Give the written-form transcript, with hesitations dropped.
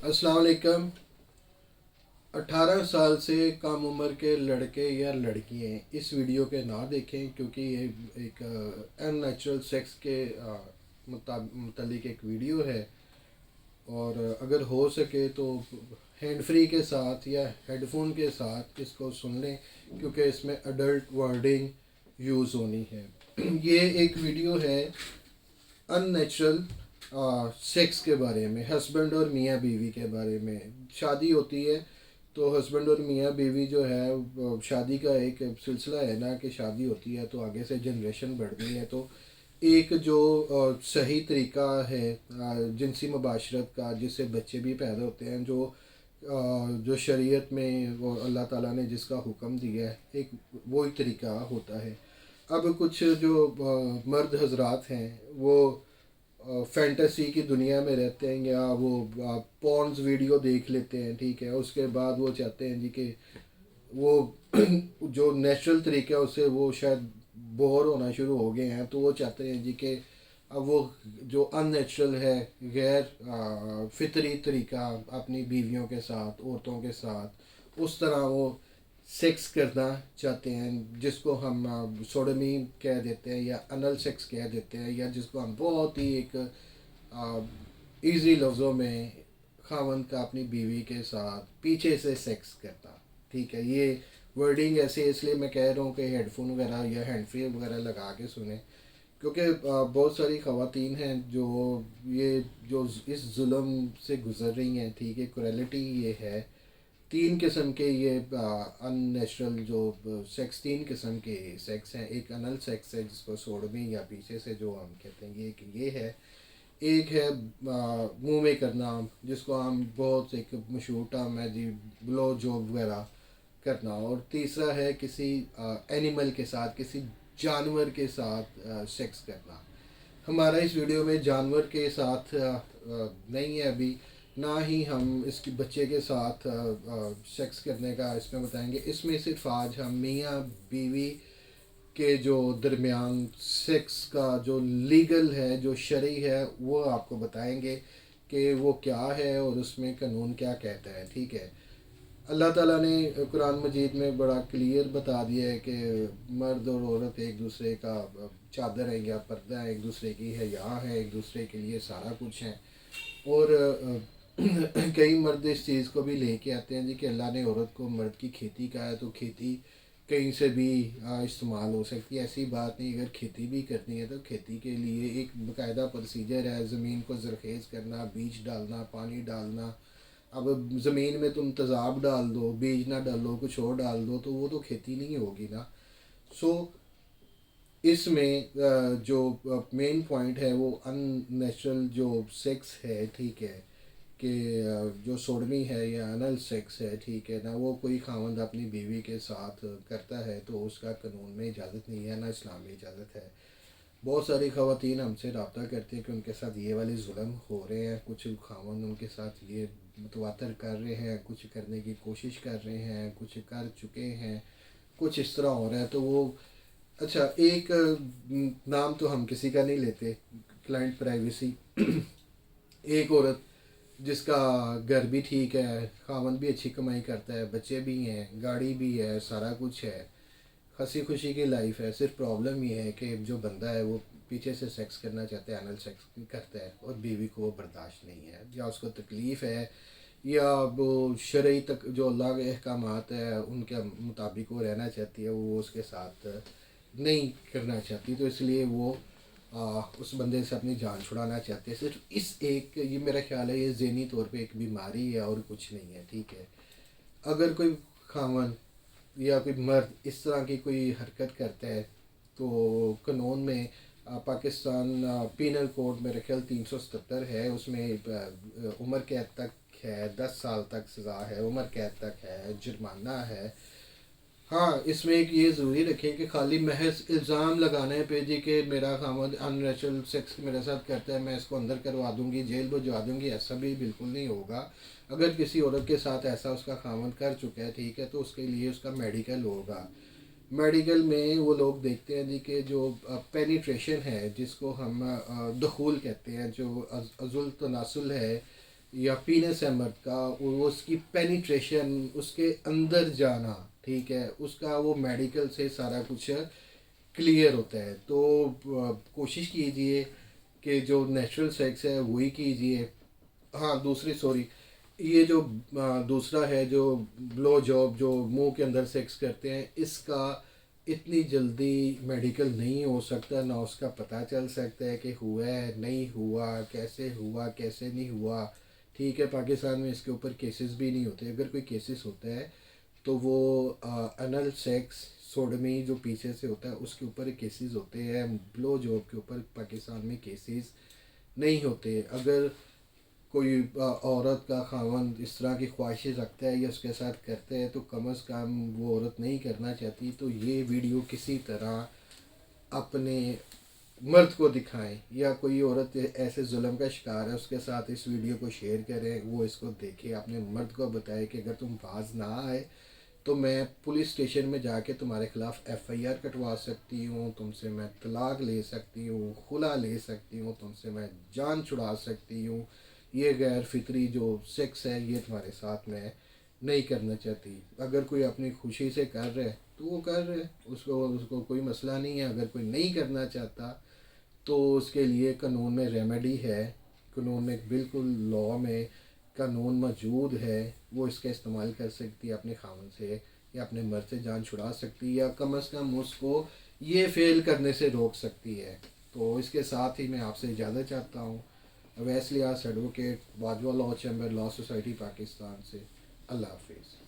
अस्सलाम वालेकुम। 18 साल से कम उम्र के लड़के या लड़कियाँ इस वीडियो के ना देखें, क्योंकि ये एक अननेचुरल सेक्स के मुतालिक एक वीडियो है। और अगर हो सके तो हैंड फ्री के साथ या हेडफोन के साथ इसको सुन लें, क्योंकि इसमें अडल्ट वर्डिंग यूज़ होनी है। ये एक वीडियो है अननेचुरल सेक्स के बारे में, हस्बैंड और मियाँ बीवी के बारे में। शादी होती है तो हस्बैंड और मियाँ बीवी जो है, शादी का एक सिलसिला है ना कि शादी होती है तो आगे से जनरेशन बढ़नी है, तो एक जो सही तरीका है जिनसी मुबाशरत का, जिससे बच्चे भी पैदा होते हैं, जो शरीयत में वो अल्लाह ताला ने जिसका हुक्म दिया है, एक वही तरीका होता है। अब कुछ जो मर्द हजरात हैं वो फैंटेसी की दुनिया में रहते हैं, या वो पॉर्न्स वीडियो देख लेते हैं, ठीक है। उसके बाद वो चाहते हैं जी कि वो जो नेचुरल तरीका है उससे वो शायद बोर होना शुरू हो गए हैं, तो वो चाहते हैं जी कि अब वो जो अननेचुरल है, गैर फितरी तरीका अपनी बीवियों के साथ, औरतों के साथ, उस तरह वो सेक्स करना चाहते हैं, जिसको हम सोडमी कह देते हैं या अनल सेक्स कह देते हैं, या जिसको हम बहुत ही एक इजी लफ्ज़ों में खावंद का अपनी बीवी के साथ पीछे से सेक्स करना, ठीक है। ये वर्डिंग ऐसे इसलिए मैं कह रहा हूँ कि हेडफोन वगैरह या हैंड फ्री वगैरह लगा के सुने, क्योंकि बहुत सारी ख़वातीन हैं जो ये जो इस जुल्म से गुज़र रही हैं, ठीक है। क्रुएलिटी ये है, तीन किस्म के ये अननेचुरल जो सेक्स, तीन किस्म के सेक्स हैं। एक अनल सेक्स है जिसको सोडमी या पीछे से जो हम कहते हैं, ये है। एक है मुंह में करना, जिसको हम बहुत एक मशहूर टर्म है जी, ब्लो जॉब वगैरह करना। और तीसरा है किसी एनिमल के साथ, किसी जानवर के साथ सेक्स करना। हमारा इस वीडियो में जानवर के साथ नहीं है अभी, ना ही हम इसकी बच्चे के साथ सेक्स करने का इसमें बताएंगे। इसमें सिर्फ आज हम मियाँ बीवी के जो दरमियान सेक्स का जो लीगल है, जो शरई है, वो आपको बताएंगे कि वो क्या है और उसमें कानून क्या कहता है, ठीक है। अल्लाह ताला ने कुरान मजीद में बड़ा क्लियर बता दिया है कि मर्द और औरत एक दूसरे का चादर है या पर्दा है, एक दूसरे की है, यहाँ है, एक दूसरे के लिए सारा कुछ है। और कई मर्द इस चीज़ को भी लेके आते हैं जी कि अल्लाह ने औरत को मर्द की खेती का है, तो खेती कहीं से भी इस्तेमाल हो सकती है। ऐसी बात नहीं, अगर खेती भी करनी है तो खेती के लिए एक बाकायदा प्रोसीजर है, ज़मीन को ज़रखेज़ करना, बीज डालना, पानी डालना। अब ज़मीन में तुम तेज़ाब डाल दो, बीज ना डालो, कुछ और डाल दो, तो वो तो खेती नहीं होगी ना। सो इसमें जो मेन पॉइंट है वो अननेचुरल जो सेक्स है, ठीक है, कि जो सोडमी है या अनल सेक्स है, ठीक है ना, वो कोई खावंद अपनी बीवी के साथ करता है तो उसका कानून में इजाज़त नहीं है, ना इस्लाम में इजाज़त है। बहुत सारी ख़वातीन हमसे रब्ता करती हैं कि उनके साथ ये वाले जुल्म हो रहे हैं, कुछ खावंद उनके साथ ये मुतवातर कर रहे हैं, कुछ करने की कोशिश कर रहे हैं, कुछ कर चुके हैं, कुछ इस तरह हो रहा है। तो वो अच्छा, एक नाम तो हम किसी का नहीं लेते, क्लाइंट प्राइवेसी। एक औरत जिसका घर भी ठीक है, खावन भी अच्छी कमाई करता है, बच्चे भी हैं, गाड़ी भी है, सारा कुछ है, हंसी खुशी की लाइफ है। सिर्फ प्रॉब्लम ये है कि जो बंदा है वो पीछे से सेक्स करना चाहता है, अनल सेक्स करता है, और बीवी को वो बर्दाश्त नहीं है, या उसको तकलीफ़ है, या वो शरई तक जो अल्लाह के अहकामात है उनके मुताबिक वो रहना चाहती है, वो उसके साथ नहीं करना चाहती, तो इसलिए वो उस बंदे से अपनी जान छुड़ाना चाहते हैं। सिर्फ इस एक, ये मेरा ख्याल है ये ज़हनी तौर पे एक बीमारी है और कुछ नहीं है, ठीक है। अगर कोई खावन या कोई मर्द इस तरह की कोई हरकत करता है तो कानून में पाकिस्तान पीनल कोड में रखेल 377 है, उसमें उम्र कैद तक है, 10 साल तक सज़ा है, उम्र कैद तक है, जुर्माना है। हाँ, इसमें एक ये ज़रूरी रखें कि खाली महज इल्ज़ाम लगाने पे जी कि मेरा खामद अननेचुरल सेक्स मेरे साथ करता है, मैं इसको अंदर करवा दूंगी, जेल भिजवा दूंगी, ऐसा भी बिल्कुल नहीं होगा। अगर किसी औरत के साथ ऐसा उसका खामद कर चुका है, ठीक है, तो उसके लिए उसका मेडिकल होगा। मेडिकल में वो लोग देखते हैं जी कि जो पेनिट्रेशन है, जिसको हम दखूल कहते हैं, जो अजुल तनासुल है, یا پینس ہے مرد کا، وہ اس کی پینیٹریشن، اس کے اندر جانا، ٹھیک ہے، اس کا وہ میڈیکل سے سارا کچھ کلیئر ہوتا ہے. تو کوشش کیجئے کہ جو نیچرل سیکس ہے وہی کیجئے. ہاں دوسری سوری، یہ جو دوسرا ہے جو بلو جاب جو منہ کے اندر سیکس کرتے ہیں، اس کا اتنی جلدی میڈیکل نہیں ہو سکتا، نہ اس کا پتہ چل سکتا ہے کہ ہوا ہے نہیں ہوا، کیسے نہیں ہوا. ٹھیک ہے، پاکستان میں اس کے اوپر کیسز بھی نہیں ہوتے. اگر کوئی کیسز ہوتا ہے تو وہ انل سیکس سوڈمی جو پیچھے سے ہوتا ہے اس کے اوپر کیسز ہوتے ہیں. بلو جاب کے اوپر پاکستان میں کیسز نہیں ہوتے. اگر کوئی عورت کا خاوند اس طرح کی خواہشیں رکھتا ہے یا اس کے ساتھ کرتا ہے تو کم از کم وہ عورت نہیں کرنا چاہتی تو یہ ویڈیو کسی طرح اپنے مرد کو دکھائیں، یا کوئی عورت ایسے ظلم کا شکار ہے اس کے ساتھ اس ویڈیو کو شیئر کریں، وہ اس کو دیکھے، اپنے مرد کو بتائے کہ اگر تم باز نہ آئے تو میں پولیس اسٹیشن میں جا کے تمہارے خلاف ایف آئی آر کٹوا سکتی ہوں، تم سے میں طلاق لے سکتی ہوں، خلا لے سکتی ہوں، تم سے میں جان چھڑا سکتی ہوں. یہ غیر فطری جو سیکس ہے یہ تمہارے ساتھ میں نہیں کرنا چاہتی. اگر کوئی اپنی خوشی سے کر رہے تو وہ کر رہے، اس کو کوئی مسئلہ نہیں ہے. اگر کوئی نہیں کرنا چاہتا تو اس کے لیے قانون میں ریمیڈی ہے، قانون میں بالکل لاء میں قانون موجود ہے، وہ اس کا استعمال کر سکتی ہے، اپنے خاوند سے یا اپنے مرد سے جان چھڑا سکتی ہے، یا کم از کم اس کو یہ فیل کرنے سے روک سکتی ہے. تو اس کے ساتھ ہی میں آپ سے اجازت چاہتا ہوں. Owais Ilyas advocate, Bajwa law chamber, law society Pakistan سے. اللہ حافظ.